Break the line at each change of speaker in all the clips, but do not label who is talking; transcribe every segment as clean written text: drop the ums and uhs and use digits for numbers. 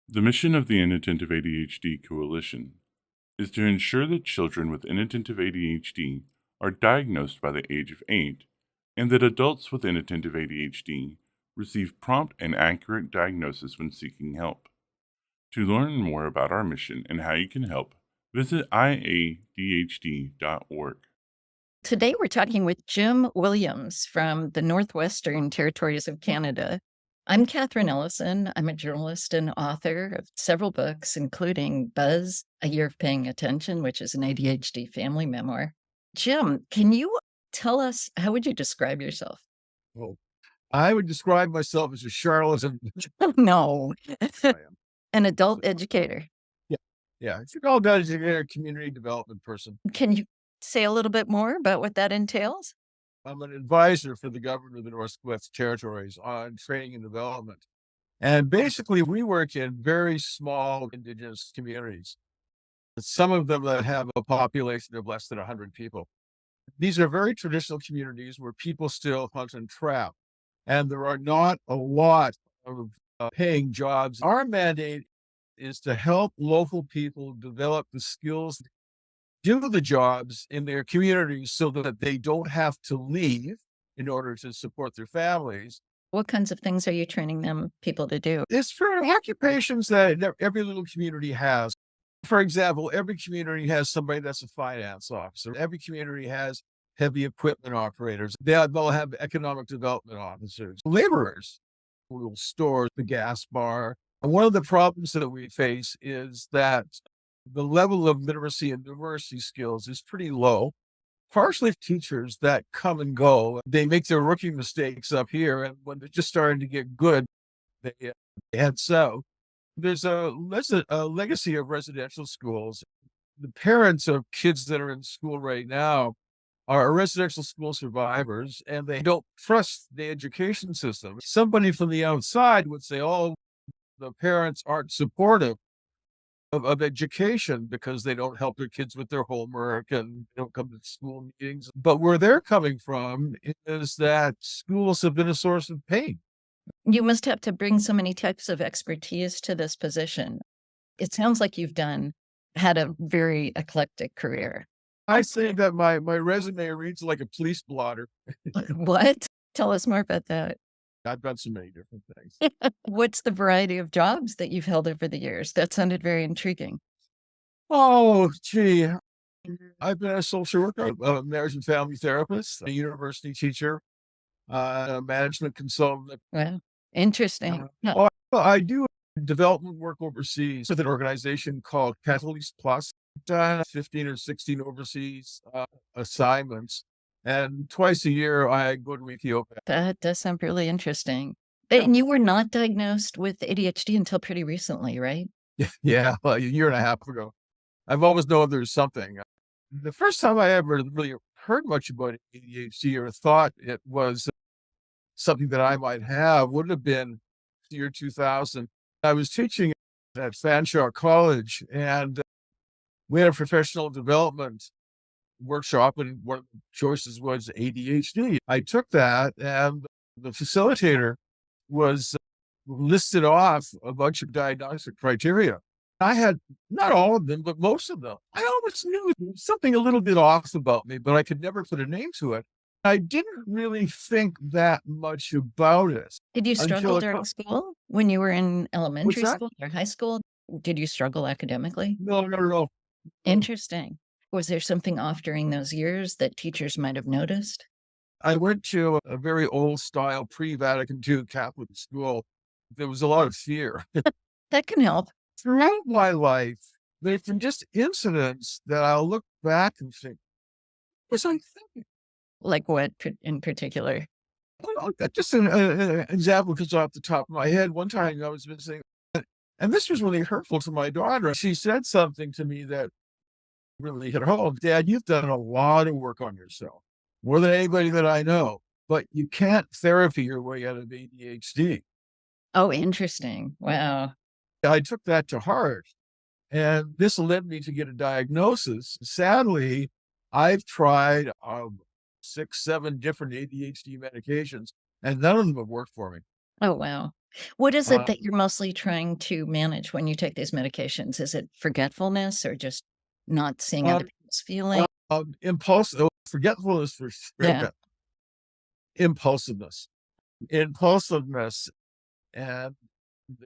The mission of the Inattentive ADHD Coalition is to ensure that children with inattentive ADHD are diagnosed by the age of 8 and that adults with inattentive ADHD receive prompt and accurate diagnosis when seeking help. To learn more about our mission and how you can help, visit iadhd.org.
Today, we're talking with Jim Williams from the Northwestern Territories of Canada. I'm Catherine Ellison. I'm a journalist and author of several books, including Buzz, A Year of Paying Attention, which is an ADHD family memoir. Jim, can you tell us, how would you describe yourself?
Well, I would describe myself as a charlatan.
No,
I am.
an adult educator.
Yeah. Yeah. It's all done as a community development person.
Can you say a little bit more about what that entails?
I'm an advisor for the government of the Northwest Territories on training and development. And basically, we work in very small Indigenous communities, some of them that have a population of less than 100 people. These are very traditional communities where people still hunt and trap, and there are not a lot of paying jobs. Our mandate is to help local people develop the skills, do the jobs in their communities so that they don't have to leave in order to support their families.
What kinds of things are you training people to do?
It's for occupations that every little community has. For example, every community has somebody that's a finance officer. Every community has heavy equipment operators. They'll have economic development officers, laborers who will store the gas bar. And one of the problems that we face is that the level of literacy and numeracy skills is pretty low. Partially teachers that come and go, they make their rookie mistakes up here, and when they're just starting to get good, they head south. There's a legacy of residential schools. The parents of kids that are in school right now are residential school survivors, and they don't trust the education system. Somebody from the outside would say, oh, the parents aren't supportive of education because they don't help their kids with their homework and they don't come to school meetings. But where they're coming from is that schools have been a source of pain.
You must have to bring so many types of expertise to this position. It sounds like you've had a very eclectic career.
I say that my resume reads like a police blotter.
What? Tell us more about that.
I've done so many different things.
What's the variety of jobs that you've held over the years? That sounded very intriguing.
Oh, gee. I've been a social worker, a marriage and family therapist, a university teacher, a management consultant.
Wow. Interesting. Huh.
I do development work overseas with an organization called Catalyst Plus. Done 15 or 16 overseas assignments. And twice a year, I go to Ethiopia.
That does sound really interesting. And you were not diagnosed with ADHD until pretty recently, right?
Yeah, well, a year and a half ago. I've always known there's something. The first time I ever really heard much about ADHD or thought it was something that I might have would have been the year 2000. I was teaching at Fanshawe College, and we had a professional development workshop, and one of the choices was ADHD. I took that, and the facilitator was listed off a bunch of diagnostic criteria. I had not all of them, but most of them. I always knew there was something a little bit off about me, but I could never put a name to it. I didn't really think that much about it.
Did you struggle during school when you were in elementary
What's that?
school or high school? Did you struggle academically?
No.
Interesting. Was there something off during those years that teachers might have noticed?
I went to a very old style pre-Vatican II Catholic school. There was a lot of fear.
That can help.
Throughout my life, there's been just incidents that I'll look back and think, what was I thinking?
Like what in particular?
Well, just an example comes off the top of my head. One time I was visiting, and this was really hurtful to my daughter. She said something to me that really hit home. Dad, you've done a lot of work on yourself, more than anybody that I know, but you can't therapy your way out of ADHD.
Oh, interesting. Wow.
I took that to heart, and this led me to get a diagnosis. Sadly, I've tried 6, 7 different ADHD medications, and none of them have worked for me.
Oh, wow. What is it
Uh,
that you're mostly trying to manage when you take these medications? Is it forgetfulness or just not seeing other
um,
people's feelings?
impulsive forgetfulness for sure,
Yeah.
impulsiveness, impulsiveness, and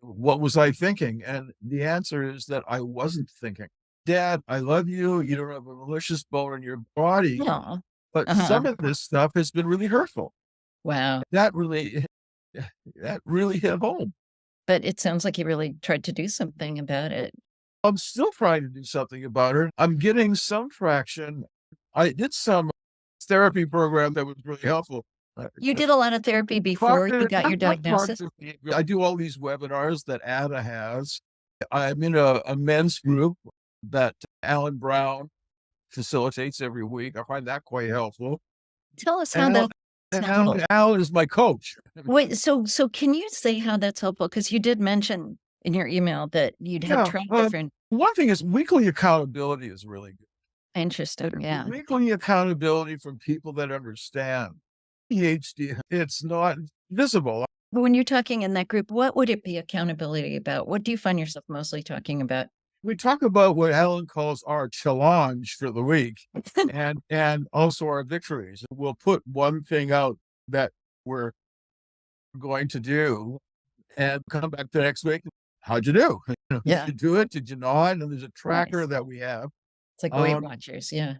what was I thinking? And the answer is that I wasn't thinking. Dad, I love you. You don't have a malicious bone in your body,
Yeah.
but
Uh-huh.
some of this stuff has been really hurtful.
Wow.
That really, that really hit home.
But it sounds like you really tried to do something about it.
I'm still trying to do something about it. I'm getting some traction. I did some therapy program that was really helpful. Uh,
You did a lot of therapy before you got your
not
diagnosis?
cognitive behavior. I do all these webinars that Ada has. I'm in a men's group that Alan Brown facilitates every week. I find that quite helpful.
Tell us how
And
that's helpful.
Alan is my coach.
Wait, so can you say how that's helpful? Because you did mention in your email that you'd had
Yeah.
tried different.
One thing is weekly accountability is really good.
Interesting, yeah.
Weekly accountability from people that understand. ADHD, it's not visible.
But when you're talking in that group, what would it be accountability about? What do you find yourself mostly talking about?
We talk about what Alan calls our challenge for the week and also our victories. We'll put one thing out that we're going to do and come back the next week. How'd you do? Did
Yeah,
you do it? Did you not? And there's a tracker
nice.
that we have.
It's like Weight
Um,
Watchers, yeah.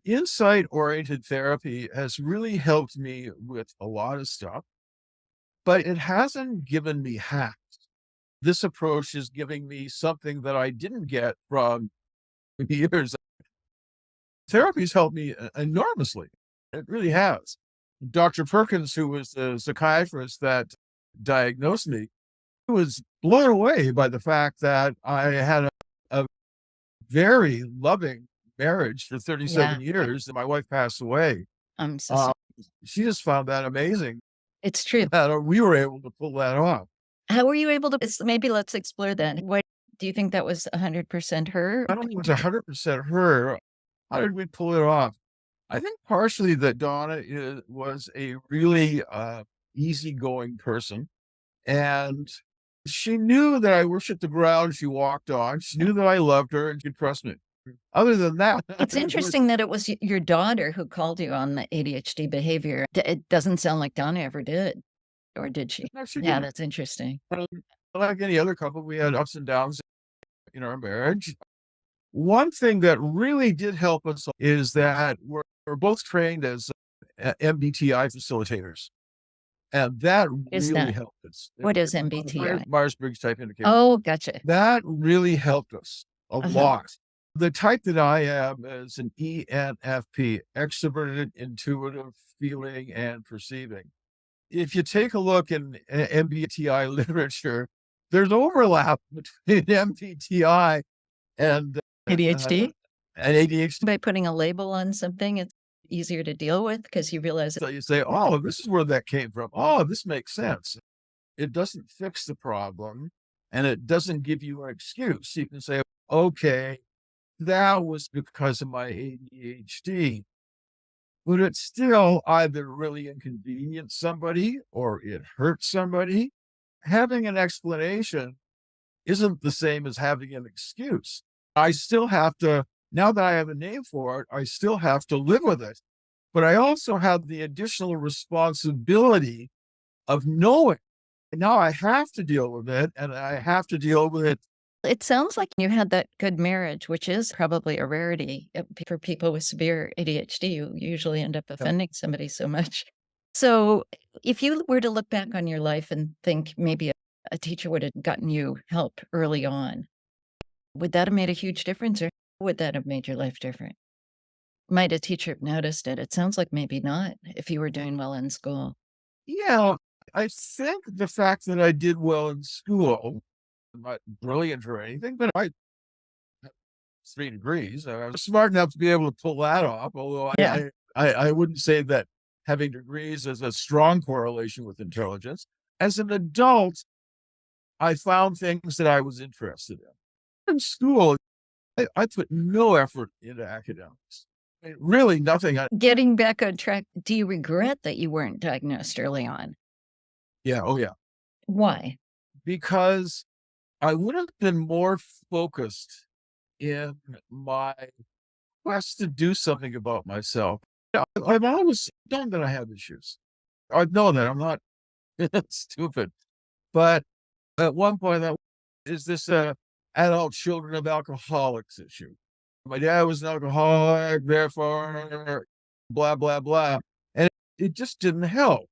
Insight oriented therapy has really helped me with a lot of stuff, but it hasn't given me hacks. This approach is giving me something that I didn't get from years. Therapy's helped me enormously. It really has. Dr. Perkins, who was the psychiatrist that diagnosed me, was blown away by the fact that I had a very loving marriage for
Yeah,
37 years and my wife passed away.
I'm so
Uh,
sorry.
she just found that amazing
It's true.
that we were able to pull that off.
How were you able to maybe let's explore that. What do you think that was 100% her?
I don't think it was 100% her. How did we pull it off? I think partially that Donna was a really easygoing person. And she knew that I worshiped the ground she walked on. She knew that I loved her and she could trust me. Other than that,
It's interesting that it was your daughter who called you on the ADHD behavior. It doesn't sound like Donna ever did, or did she?
no, she
Yeah,
didn't.
that's interesting.
Um, like any other couple, we had ups and downs in our marriage. One thing that really did help us is that we're both trained as MBTI facilitators. And that
Is
really
that
helped us.
what is MBTI?
Myers-Briggs type indicator.
Oh, gotcha.
That really helped us a
Uh-huh.
lot. The type that I am is an ENFP, extroverted, intuitive, feeling, and perceiving. If you take a look in MBTI literature, there's overlap between MBTI and uh,
ADHD?
and ADHD.
By putting a label on something, it's easier to deal with because you realize
So you say, oh, this is where that came from. Oh, this makes sense. It doesn't fix the problem and it doesn't give you an excuse. You can say, okay, that was because of my ADHD, but it still either really inconvenienced somebody or it hurt somebody. Having an explanation isn't the same as having an excuse. I still have to, now that I have a name for it, I still have to live with it. But I also have the additional responsibility of knowing. Now I have to deal with it and I have to deal with it.
it sounds like you had that good marriage, which is probably a rarity for people with severe ADHD. You usually end up offending somebody so much. So, if you were to look back on your life and think maybe a teacher would have gotten you help early on, would that have made a huge difference or would that have made your life different? Might a teacher have noticed it? It sounds like maybe not if you were doing well in school.
Yeah, I think the fact that I did well in school, I'm not brilliant or anything, but I had 3 degrees. I was smart enough to be able to pull that off, although
Yeah.
I wouldn't say that having degrees is a strong correlation with intelligence. As an adult, I found things that I was interested in. In school, I put no effort into academics. I mean, really nothing.
Getting back on track, do you regret that you weren't diagnosed early on?
Yeah, oh yeah.
Why?
because I would have been more focused in my quest to do something about myself. Yeah, I've always known that I have issues. I know that I'm not stupid, but at one point, that is this adult children of alcoholics issue. My dad was an alcoholic, therefore, blah, blah, blah. And it just didn't help.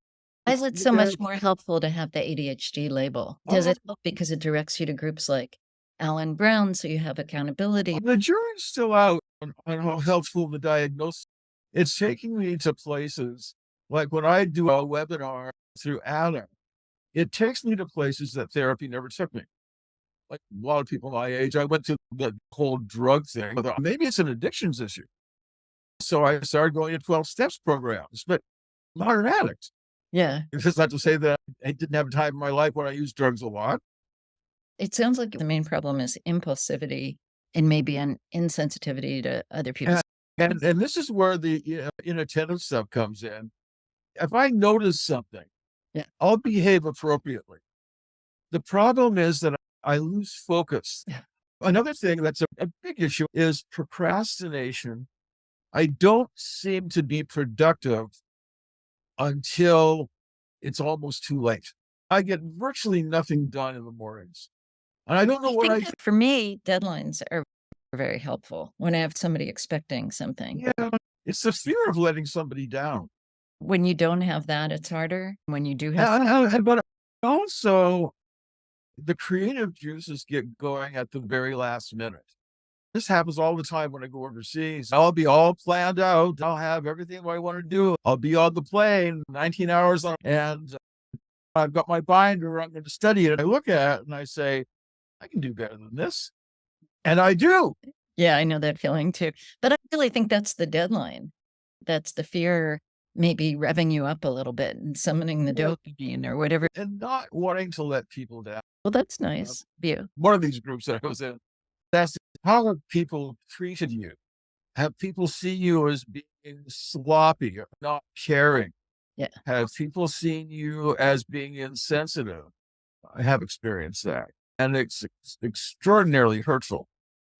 Why is it so much more helpful to have the ADHD label? Does
Uh,
it help because it directs you to groups like Alan Brown, so you have accountability?
the jury's still out on how helpful the diagnosis. It's taking me to places like when I do a webinar through Alan, it takes me to places that therapy never took me. Like a lot of people my age, I went to the whole drug thing. I thought, maybe it's an addictions issue. So I started going to 12 steps programs, but I'm not an addict.
Yeah.
It's not to say that I didn't have a time in my life when I used drugs a lot.
It sounds like the main problem is impulsivity and maybe an insensitivity to other people's.
And this is where the inattentive stuff comes in. If I notice something,
Yeah.
I'll behave appropriately. The problem is that I lose focus.
Yeah.
Another thing that's a big issue is procrastination. I don't seem to be productive until it's almost too late. I get virtually nothing done in the mornings. And I don't know
I
what
think that for me, deadlines are very helpful when I have somebody expecting something.
yeah, it's the fear of letting somebody down.
When you don't have that, it's harder. When you do have,
But also, the creative juices get going at the very last minute. This happens all the time when I go overseas. I'll be all planned out. I'll have everything I want to do. I'll be on the plane 19 hours on, and I've got my binder. I'm going to study it. I look at it and I say, I can do better than this. And I do.
yeah, I know that feeling too. But I really think that's the deadline. That's the fear maybe revving you up a little bit and summoning the
Well,
dopamine or whatever.
and not wanting to let people down.
Well, that's nice. View.
One of these groups that I was in, that's how have people treated you? Have people see you as being sloppy or not caring?
Yeah.
Have people seen you as being insensitive? I have experienced that. And it's extraordinarily hurtful.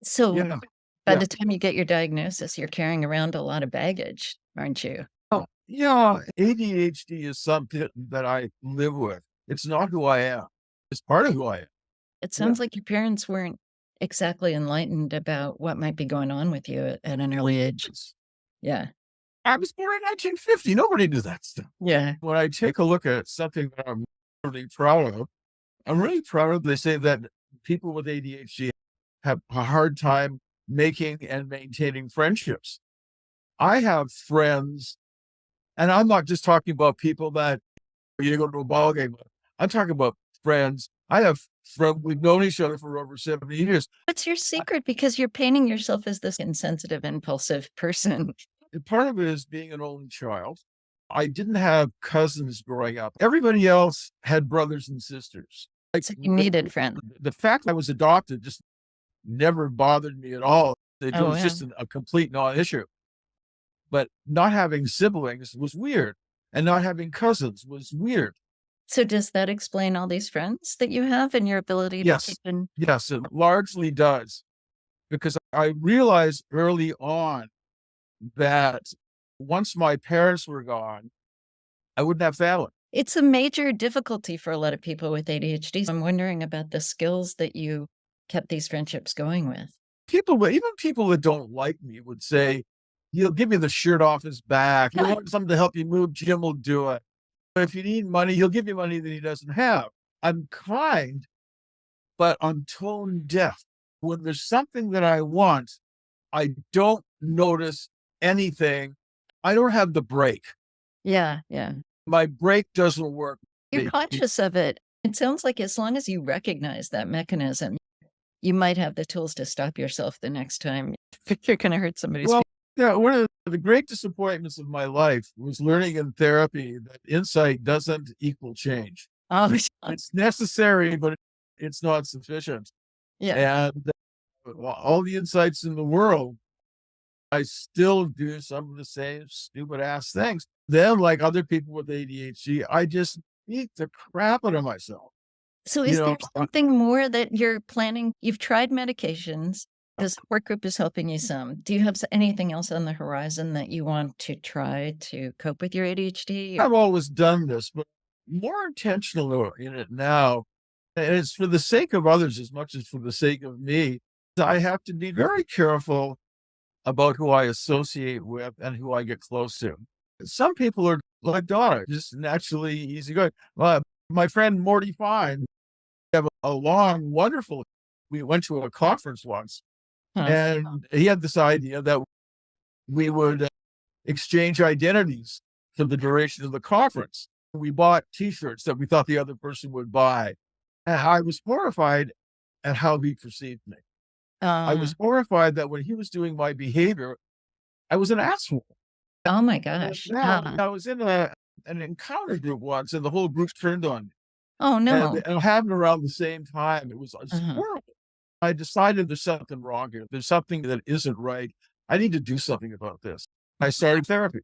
So
Yeah.
by
Yeah.
the time you get your diagnosis, you're carrying around a lot of baggage, aren't you?
Oh, yeah. ADHD is something that I live with. It's not who I am. It's part of who I am.
It sounds like your parents weren't exactly enlightened about what might be going on with you at an early age. Yeah.
I was born in 1950. Nobody knew that stuff.
Yeah.
When I take a look at something that I'm really proud of, I'm really proud of. They say that people with ADHD have a hard time making and maintaining friendships. I have friends, and I'm not just talking about people that you go to a ball game with. I'm talking about friends. I have friends, we've known each other for over 70 years.
What's your secret? Because you're painting yourself as this insensitive, impulsive person.
And part of it is being an only child. I didn't have cousins growing up. Everybody else had brothers and sisters. Like,
So you needed friends.
the fact I was adopted just never bothered me at all. It
Oh,
was
yeah.
just a complete non-issue. But not having siblings was weird, and not having cousins was weird.
So does that explain all these friends that you have and your ability to
Yes.
keep in?
Yes, it largely does, because I realized early on that once my parents were gone, I wouldn't have family.
It's a major difficulty for a lot of people with ADHD. I'm wondering about the skills that you kept these friendships going with.
Even people that don't like me would say, "He'll give me the shirt off his back. You want something to help you move, Jim will do it. If you need money, he'll give you money that he doesn't have." I'm kind, but I'm tone deaf. When there's something that I want, I don't notice anything. I don't have the brake.
Yeah, yeah.
My brake doesn't work.
You're conscious of it. It sounds like as long as you recognize that mechanism, you might have the tools to stop yourself the next time you're going to hurt somebody's
Well, yeah, one of the great disappointments of my life was learning in therapy that insight doesn't equal change.
Oh,
It's necessary, but it's not sufficient.
yeah.
And all the insights in the world, I still do some of the same stupid ass things. Then, like other people with ADHD, I just beat the crap out of myself.
So
You
is there
know,
something more that you're planning? You've tried medications. The support group is helping you some. Do you have anything else on the horizon that you want to try to cope with your ADHD?
I've always done this, but more intentional in it now. And it's for the sake of others as much as for the sake of me. I have to be very careful about who I associate with and who I get close to. Some people are like Donna, just naturally easygoing. My friend Morty Fine, we have a long, wonderful. We went to a conference once,
Huh.
and he had this idea that we would exchange identities for the duration of the conference. We bought T-shirts that we thought the other person would buy, and I was horrified at how he perceived me. I
Uh,
was horrified that when he was doing my behavior, I was an asshole.
oh my
And
gosh.
now I was in an encounter group once, and the whole group turned on me,
Oh no.
and it happened around the same time. It was
Uh-huh.
horrible. I decided there's something wrong here. There's something that isn't right. I need to do something about this. I started therapy.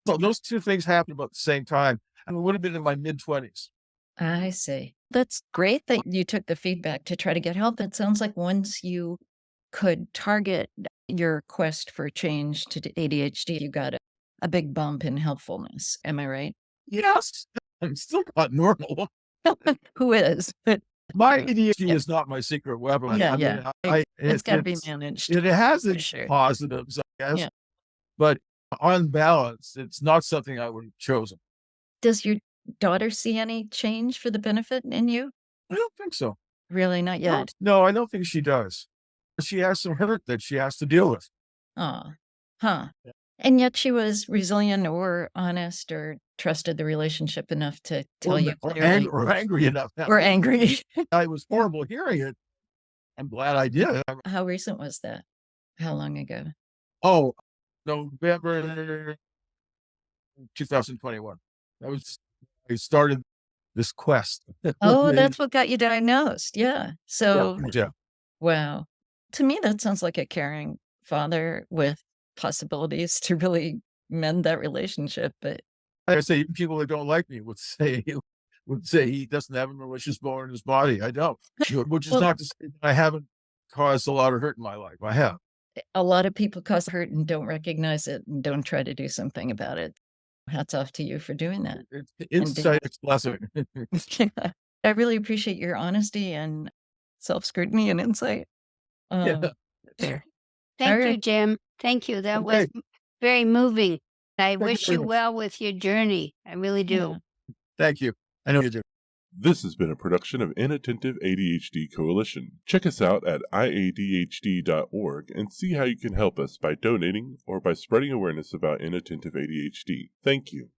So those two things happened about the same time. I would have been in my mid-20s.
I see. That's great that you took the feedback to try to get help. It sounds like once you could target your quest for change to ADHD, you got a big bump in helpfulness. Am I right?
Yes, I'm still not normal.
Who is? But
My ADHD
yeah,
is not my secret weapon.
yeah,
I
yeah.
mean, I
It's got to be
it's
managed
it has
for
its
sure.
positives, I guess,
Yeah.
but on balance, it's not something I would have chosen.
Does your daughter see any change for the benefit in you?
I don't think so.
Really, not
No,
yet.
no, I don't think she does. She has some hurt that she has to deal with.
Oh, huh. And yet she was resilient or honest or trusted the relationship enough to tell you clearly
Or angry enough.
or angry.
I was horrible hearing it. I'm glad I did.
How recent was that? How long ago?
Oh, November 2021. I started this quest.
Oh, that's what got you diagnosed. Yeah.
Yeah,
So,
yeah.
wow. To me, that sounds like a caring father with possibilities to really mend that relationship. But
Like I say, even people that don't like me would say he doesn't have a malicious bone in his body. I don't. Which is
well,
not to say that I haven't caused a lot of hurt in my life. I have.
a lot of people cause hurt and don't recognize it and don't try to do something about it. Hats off to you for doing that.
It's
And being
insight, it's blessing.
I really appreciate your honesty and self-scrutiny and insight.
Yeah.
There.
Thank you,
Alright.
Jim. Thank you. That was
Okay.
very moving. I
Thank you
wish
very
you
much.
well with your journey. I really do.
Yeah.
Thank you. I know you do.
This has been a production of Inattentive ADHD Coalition. Check us out at iadhd.org and see how you can help us by donating or by spreading awareness about inattentive ADHD. Thank you.